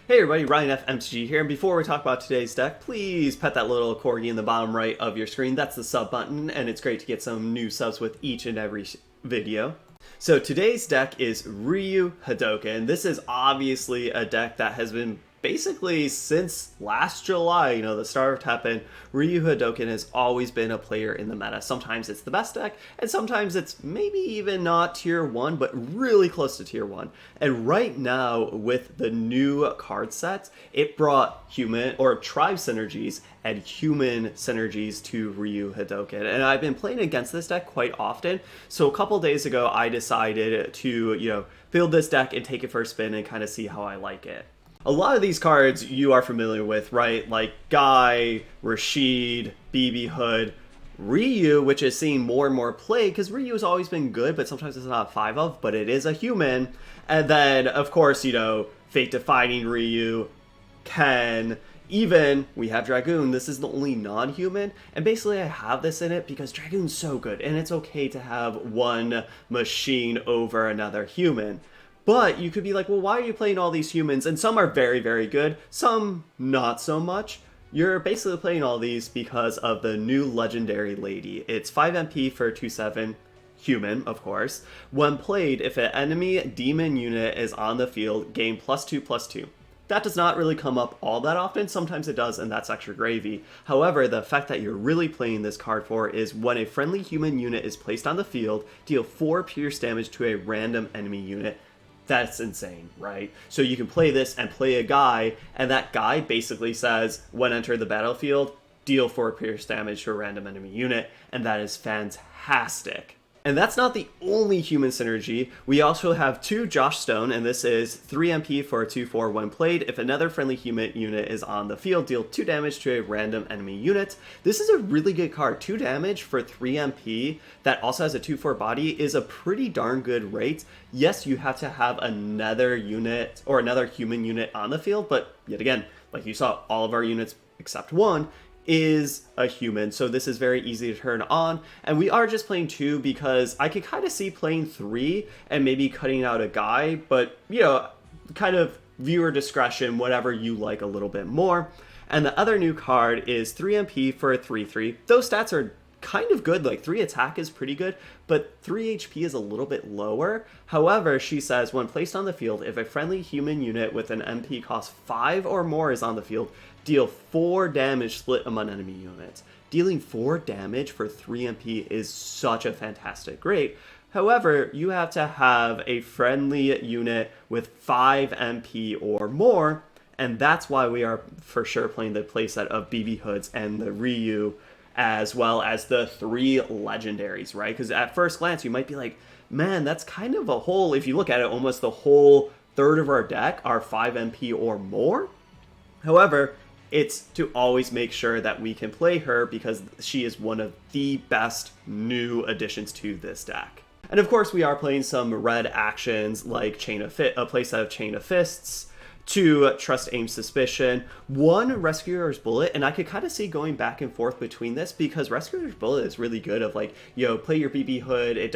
Hey everybody, Ryan FMCG here, and before we talk about today's deck, please pet that little corgi in the bottom right of your screen. That's the sub button, and it's great to get some new subs with each and every video. So today's deck is Ryu Hadoken. This is obviously a deck that has been basically since last July, the start of Teppen. Ryu Hadoken has always been a player in the meta. Sometimes it's the best deck, and sometimes it's maybe even not tier 1, but really close to tier 1. And right now, with the new card sets, it brought human or tribe synergies and human synergies to Ryu Hadoken. And I've been playing against this deck quite often. So a couple days ago, I decided to, build this deck and take it for a spin and kind of see how I like it. A lot of these cards you are familiar with, right? Like Guy, Rashid, BB Hood, Ryu, which is seeing more and more play because Ryu has always been good, but sometimes it's not 5 of, but it is a human. And then, of course, Fate Defining Ryu, Ken, even we have Dragoon. This is the only non-human, and basically I have this in it because Dragoon's so good, and it's okay to have one machine over another human. But you could be like, well, why are you playing all these humans? And some are very, very good, some not so much. You're basically playing all these because of the new legendary lady. It's 5 MP for 2/7, human, of course. When played, if an enemy demon unit is on the field, gain +2/+2. That does not really come up all that often. Sometimes it does, and that's extra gravy. However, the effect that you're really playing this card for is when a friendly human unit is placed on the field, deal 4 pierce damage to a random enemy unit. That's insane, right? So you can play this and play a guy, and that guy basically says, when enter the battlefield, deal 4 pierce damage to a random enemy unit, and that is fantastic. And that's not the only human synergy. We also have 2 Josh Stone, and this is 3 MP for a 2/4 when played. If another friendly human unit is on the field, deal 2 damage to a random enemy unit. This is a really good card. 2 damage for 3 MP that also has a 2/4 body is a pretty darn good rate. Yes, you have to have another unit or another human unit on the field, but yet again, like you saw, all of our units except one is a human, so this is very easy to turn on. And we are just playing 2 because I could kind of see playing 3 and maybe cutting out a guy, but kind of viewer discretion, whatever you like a little bit more. And the other new card is 3 MP for a 3/3. Those stats are kind of good, like 3 attack is pretty good, but 3 HP is a little bit lower. However, she says, when placed on the field, if a friendly human unit with an MP cost 5 or more is on the field, deal 4 damage split among enemy units. Dealing 4 damage for 3 MP is such a fantastic rate. However, you have to have a friendly unit with 5 MP or more, and that's why we are for sure playing the playset of BB Hoods and the Ryu, as well as the 3 legendaries, right? Because at first glance, you might be like, man, that's kind of a whole, if you look at it, almost the whole third of our deck are 5 MP or more. However, it's to always make sure that we can play her because she is one of the best new additions to this deck. And of course, we are playing some red actions like a playset of Chain of Fists, 2 Trust Aim Suspicion, 1 Rescuer's Bullet, and I could kind of see going back and forth between this because Rescuer's Bullet is really good of like, play your BB Hood, it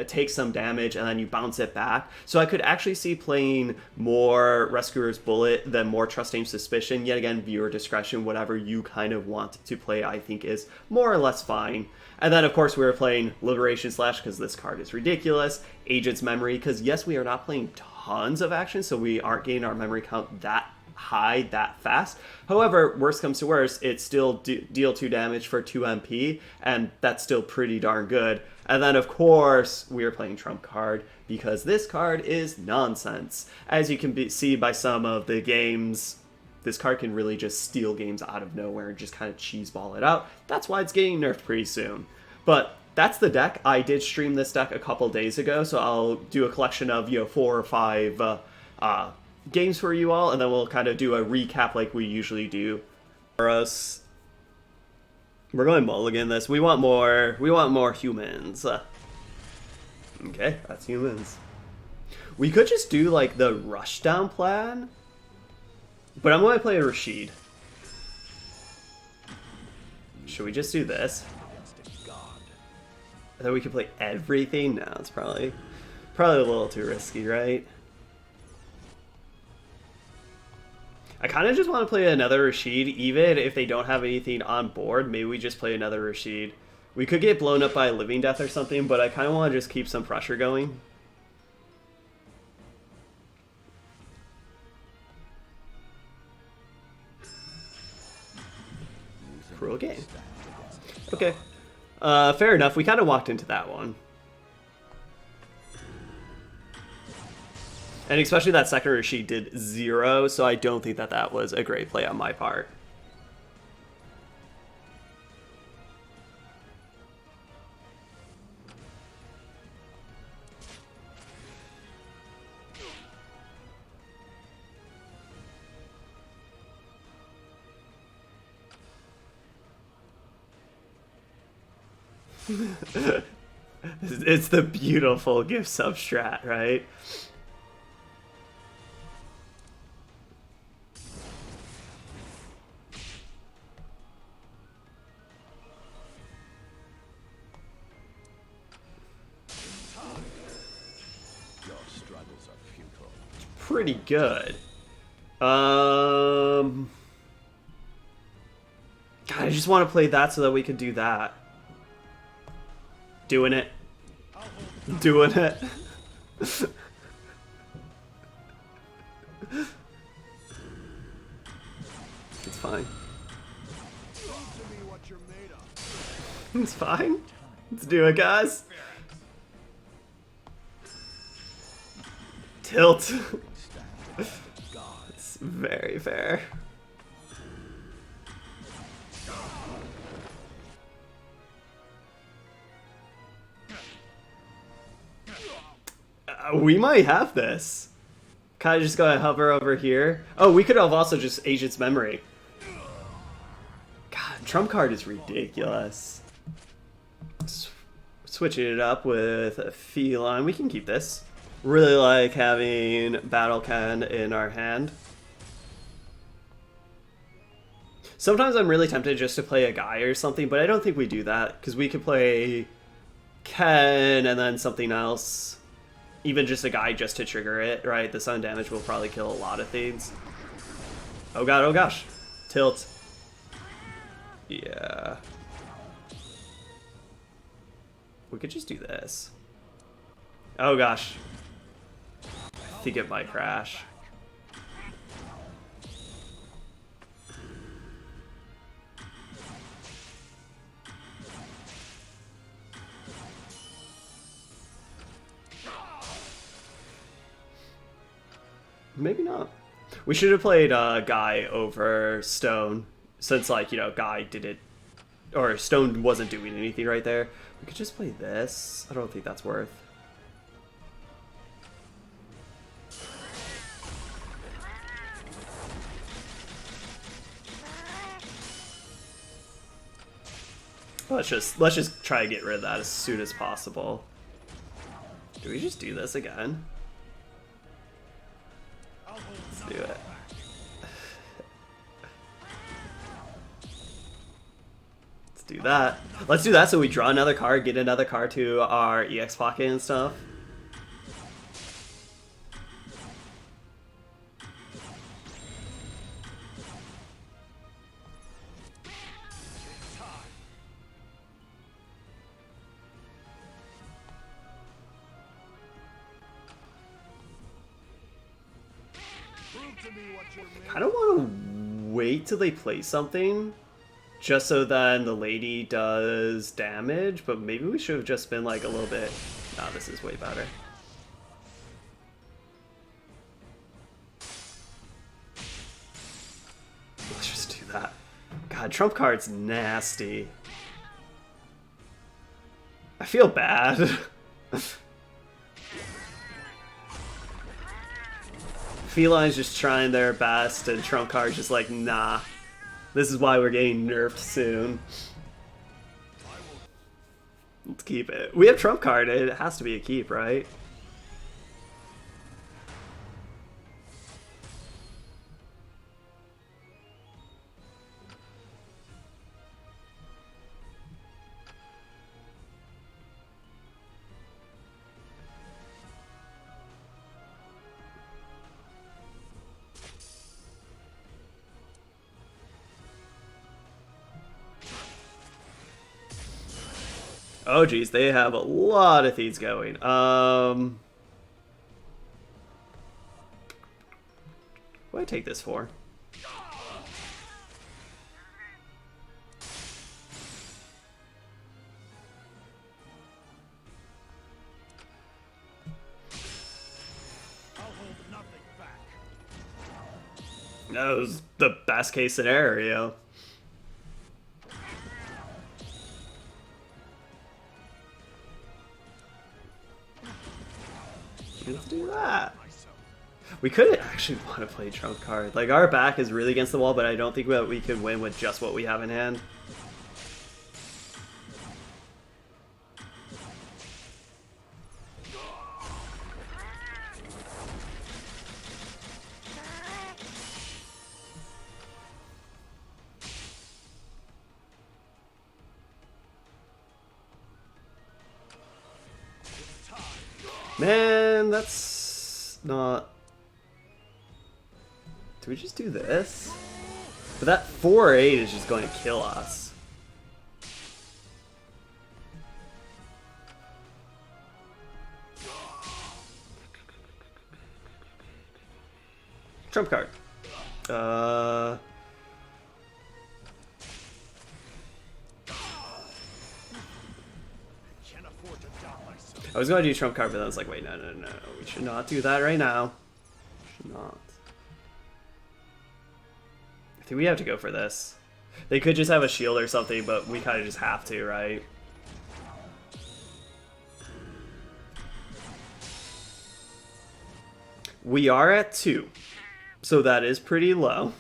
takes some damage, and then you bounce it back. So I could actually see playing more Rescuer's Bullet than more Trust Aim Suspicion. Yet again, viewer discretion, whatever you kind of want to play, I think is more or less fine. And then, of course, we were playing Liberation Slash because this card is ridiculous. Agent's Memory, because yes, we are not playing tons of action, so we aren't getting our memory count that high that fast. However, worst comes to worst, it still deal 2 damage for 2 MP, and that's still pretty darn good. And then, of course, we are playing Trump card because this card is nonsense. As you can see by some of the games, this card can really just steal games out of nowhere and just kind of cheeseball it out. That's why it's getting nerfed pretty soon. But that's the deck. I did stream this deck a couple days ago, so I'll do a collection of 4 or 5 games for you all, and then we'll kind of do a recap like we usually do. For us, we're going mulligan this. We want more humans. Okay, that's humans. We could just do like the rushdown plan, but I'm going to play a Rashid. Should we just do this? Then we could play everything? No, it's probably a little too risky, right? I kind of just want to play another Rashid, even if they don't have anything on board. Maybe we just play another Rashid. We could get blown up by a Living Death or something, but I kind of want to just keep some pressure going. Cruel game. Okay. Fair enough. We kind of walked into that one. And especially that second Rashid did 0, so I don't think that that was a great play on my part. It's the beautiful gift substrat, right? Pretty good. God, I just want to play that so that we could do that. Doing it. Doing it. It's fine. It's fine. Let's do it, guys. Tilt. It's very fair. We might have this. Kind of just gotta hover over here. Oh, we could have also just Agent's Memory. God, trump card is ridiculous. Switching it up with a Feline. We can keep this. Really like having Hadoken in our hand. Sometimes I'm really tempted just to play a guy or something, but I don't think we do that, because we could play Ken and then something else. Even just a guy just to trigger it, right? The sun damage will probably kill a lot of things. Oh god, oh gosh. Tilt. Yeah. We could just do this. Oh gosh. I think it might crash. Maybe not. We should have played Guy over Stone, since, like, you know, Guy did it, or Stone wasn't doing anything right there. We could just play this. I don't think that's worth. Let's just try to get rid of that as soon as possible. Do we just do this again? Let's do it. Let's do that. Let's do that so we draw another card, get another card to our EX pocket and stuff. I don't want to wait till they play something just so then the lady does damage, but maybe we should have just been like a little bit. Nah, this is way better. Let's just do that. God, trump card's nasty. I feel bad. Feline's just trying their best, and trump card's just like, nah. This is why we're getting nerfed soon. Let's keep it. We have trump card. It has to be a keep, right? Oh geez, they have a lot of thieves going. What do I take this for? That was the best case scenario. Let's do that. We could actually want to play trump card. Like, our back is really against the wall, but I don't think that we could win with just what we have in hand. Man, that's not... Do we just do this? But that 4-8 is just going to kill us. Trump card. I was going to do trump card, but I was like, wait, no. We should not do that right now. Should not. I think we have to go for this. They could just have a shield or something, but we kind of just have to, right? We are at 2, so that is pretty low.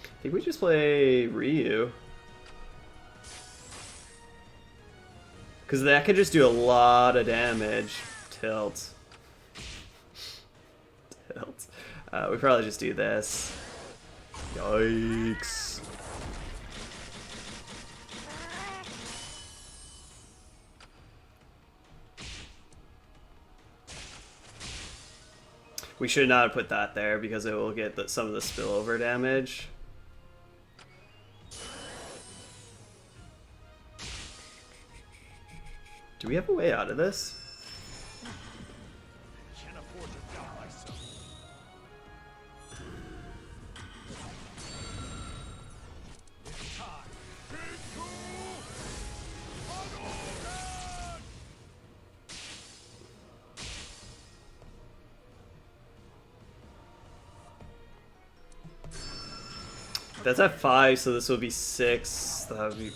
I think we just play Ryu. Because that could just do a lot of damage. Tilt. Tilt. We probably just do this. Yikes. We should not have put that there because it will get some of the spillover damage. Do we have a way out of this? That's at 5, so this will be 6. That would be...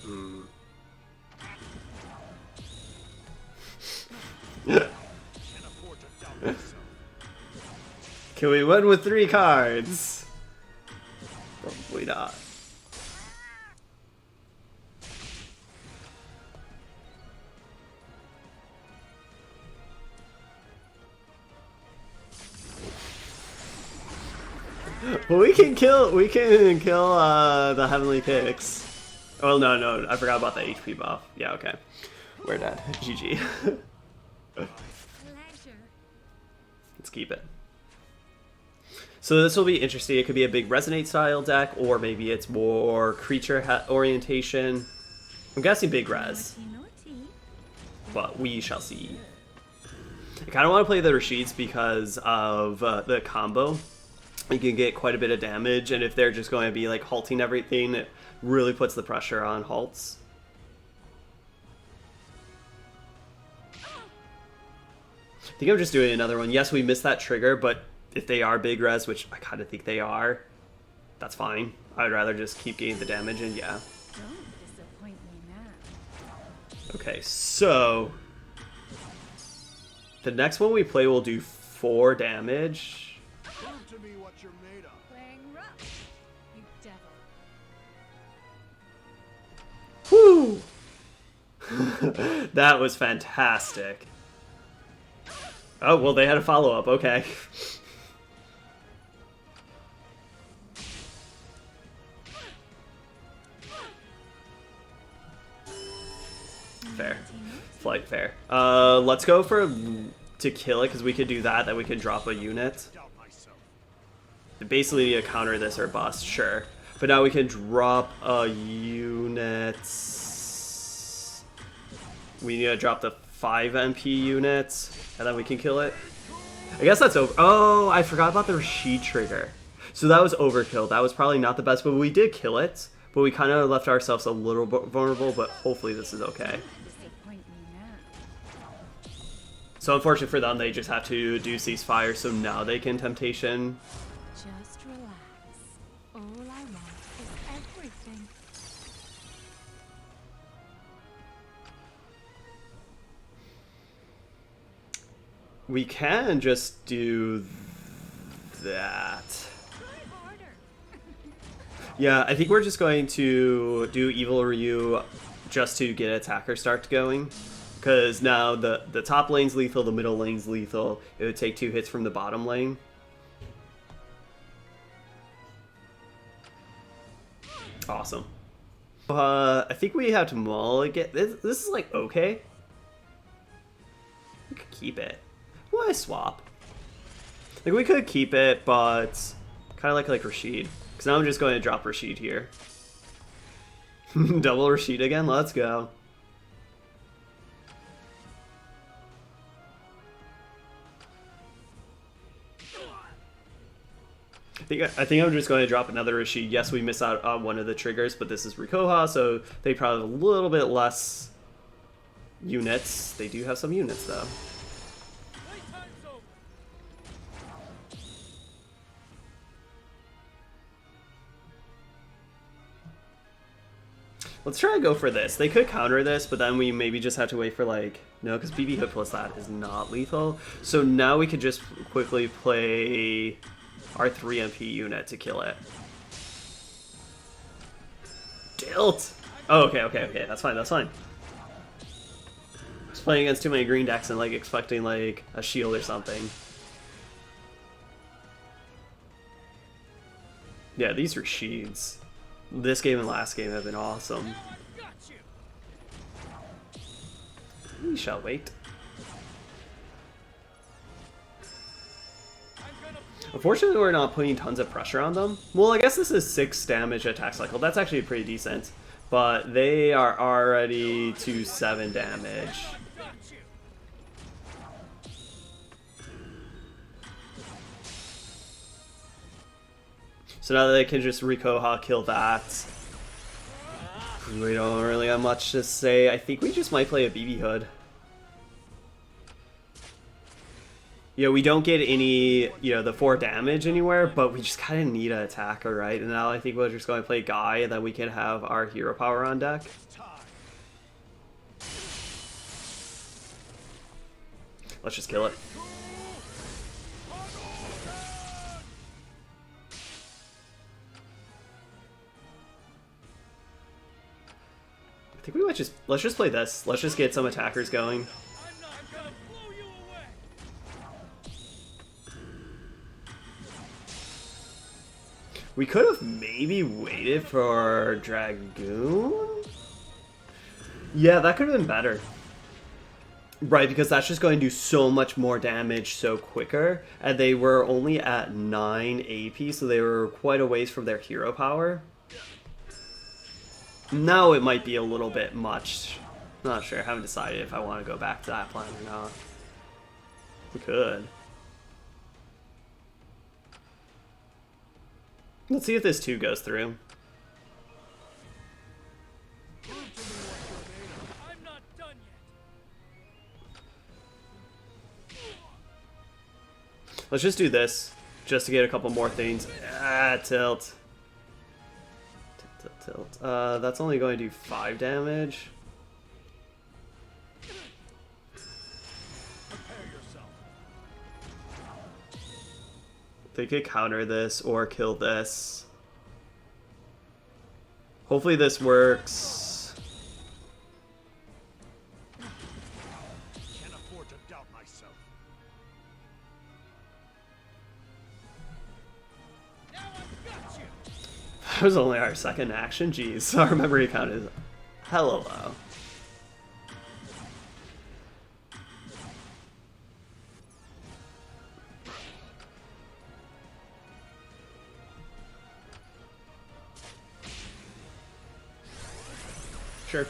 Can we win with 3 cards? Probably not. Well, we can kill the Heavenly Picks. Oh no, I forgot about the HP buff. Yeah, okay. We're dead. GG. Let's keep it. So this will be interesting. It could be a big Resonate style deck, or maybe it's more creature orientation. I'm guessing big res. But we shall see. I kind of want to play the Rashids because of the combo. You can get quite a bit of damage, and if they're just going to be like halting everything, it really puts the pressure on halts. I think I'm just doing another one. Yes, we missed that trigger, but if they are big res, which I kind of think they are, that's fine. I'd rather just keep getting the damage, and yeah. Don't disappoint me now. Okay, so the next one we play will do 4 damage. Prove to me what you're made of. Playing rough, you devil. Whew! That was fantastic. Oh, well, they had a follow-up. Okay. Fair. Flight fair. Let's go for to kill it, because we could do that, then we can drop a unit. Basically to counter this or bust, sure. But now we can drop a unit. We need to drop the 5 MP units, and then we can kill it. I guess that's over. Oh, I forgot about the Rashid trigger. So that was overkill. That was probably not the best, but we did kill it. But we kind of left ourselves a little bit vulnerable, but hopefully this is okay. Disappoint me now. So unfortunately for them, they just have to do ceasefire, so now they can temptation. Just relax. All I want is everything. We can just do that. Try harder. Yeah, I think we're just going to do Evil Ryu just to get attacker start going. Because now the top lane's lethal, the middle lane's lethal. It would take 2 hits from the bottom lane. Awesome. I think we have to mulligan. This is like okay. We could keep it. Why swap? Like we could keep it, but kind of like Rashid. Because now I'm just going to drop Rashid here. Double Rashid again. Let's go. I think I'm just going to drop another Rashid. Yes, we miss out on one of the triggers, but this is Rikoha, so they probably have a little bit less units. They do have some units, though. Let's try and go for this. They could counter this, but then we maybe just have to wait for, like... No, because BB Hood plus that is not lethal. So now we could just quickly play our 3 MP unit to kill it. Tilt! Oh, okay. That's fine. I was playing against too many green decks and, like, expecting, like, a shield or something. Yeah, these Rashids. This game and last game have been awesome. We shall wait. Unfortunately, we're not putting tons of pressure on them. Well, I guess this is 6 damage attack cycle. That's actually pretty decent. But they are already to 7 damage. So now they can just Rikoha kill that. We don't really have much to say. I think we just might play a BB Hood. You know, we don't get any, the 4 damage anywhere, but we just kind of need an attacker, right? And now I think we're just going to play Guy, and then we can have our hero power on deck. Let's just kill it. I think we might let's just play this. Let's just get some attackers going. We could have maybe waited for Dragoon? Yeah, that could have been better. Right, because that's just going to do so much more damage so quicker. And they were only at 9 AP, so they were quite a ways from their hero power. Now it might be a little bit much. Not sure, I haven't decided if I want to go back to that plan or not. We could. Let's see if this 2 goes through. I'm not done yet. Let's just do this, just to get a couple more things. Tilt. Tilt. That's only going to do 5 damage. They could counter this or kill this. Hopefully this works. Can't afford to doubt myself. Now I've got you. That was only our 2nd action. Jeez, our memory count is hella low. Sure.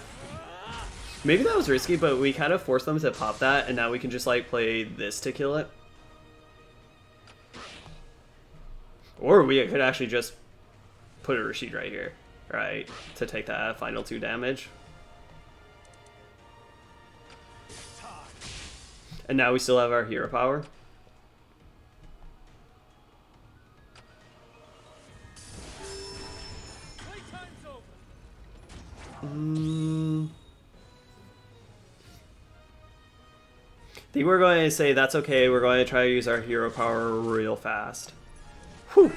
Maybe that was risky, but we kind of forced them to pop that, and now we can just like play this to kill it. Or we could actually just put a Rashid right here, right, to take that final 2 damage. And now we still have our hero power. I think we're going to say that's okay. We're going to try to use our hero power real fast. Whew.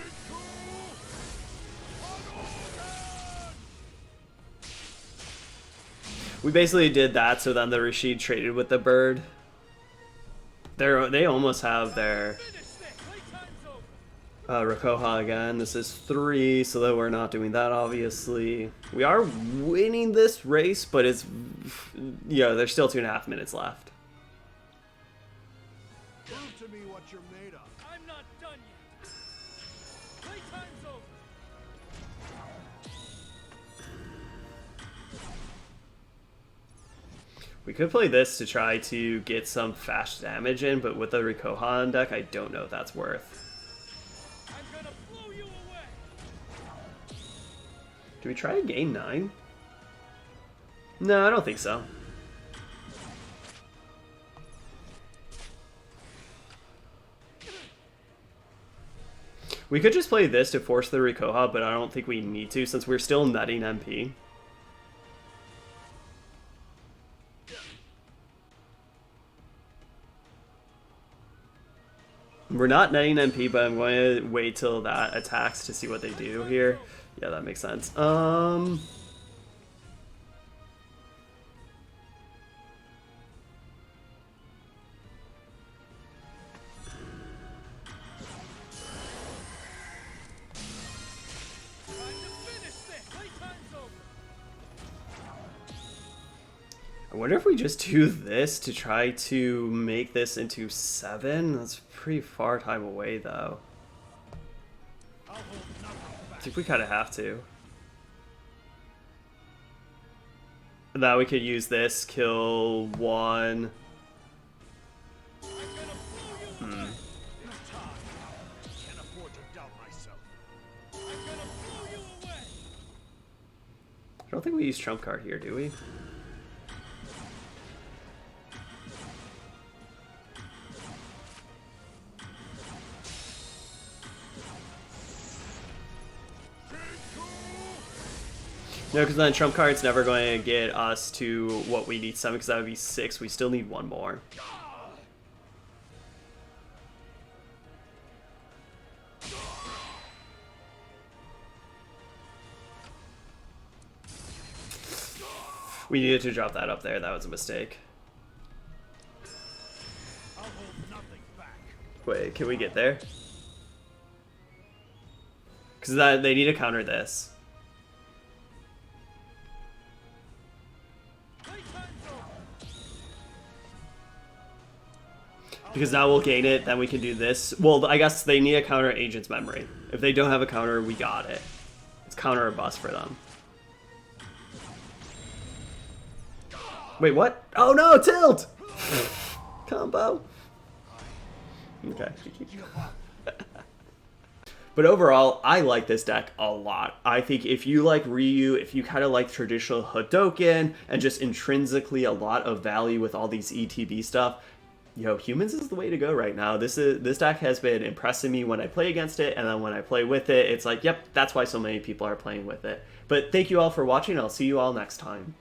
We basically did that so then the Rashid traded with the bird. They almost have their Rakoha again. This is 3, so that we're not doing that obviously. We are winning this race, but it's, yeah, there's still 2.5 minutes left. Prove to me what you're made of. I'm not done yet. Playtime's over. We could play this to try to get some fast damage in, but with the Rakoha on deck, I don't know if that's worth. I'm gonna blow you away. Do we try a gain 9? No, I don't think so. We could just play this to force the Rakoha, but I don't think we need to since we're still netting MP. We're not netting MP, but I'm going to wait till that attacks to see what they do here. Yeah, that makes sense. I wonder if we just do this to try to make this into 7? That's pretty far time away, though. I think we kind of have to. Now we could use this, kill 1. I don't think we use trump card here, do we? No, because then trump card's never going to get us to what we need 7, because that would be 6. We still need 1 more. We needed to drop that up there. That was a mistake. I'll hold nothing back. Wait, can we get there? Because they need to counter this. Because now we'll gain it, then we can do this. Well, I guess they need a counter Agent's Memory. If they don't have a counter, we got it. It's counter or bust for them. Wait, what? Oh no, tilt! Combo. Okay. But overall, I like this deck a lot. I think if you like Ryu, if you kind of like traditional Hadoken, and just intrinsically a lot of value with all these ETB stuff, yo, humans is the way to go right now. This deck has been impressing me when I play against it, and then when I play with it, it's like, yep, that's why so many people are playing with it. But thank you all for watching. I'll see you all next time.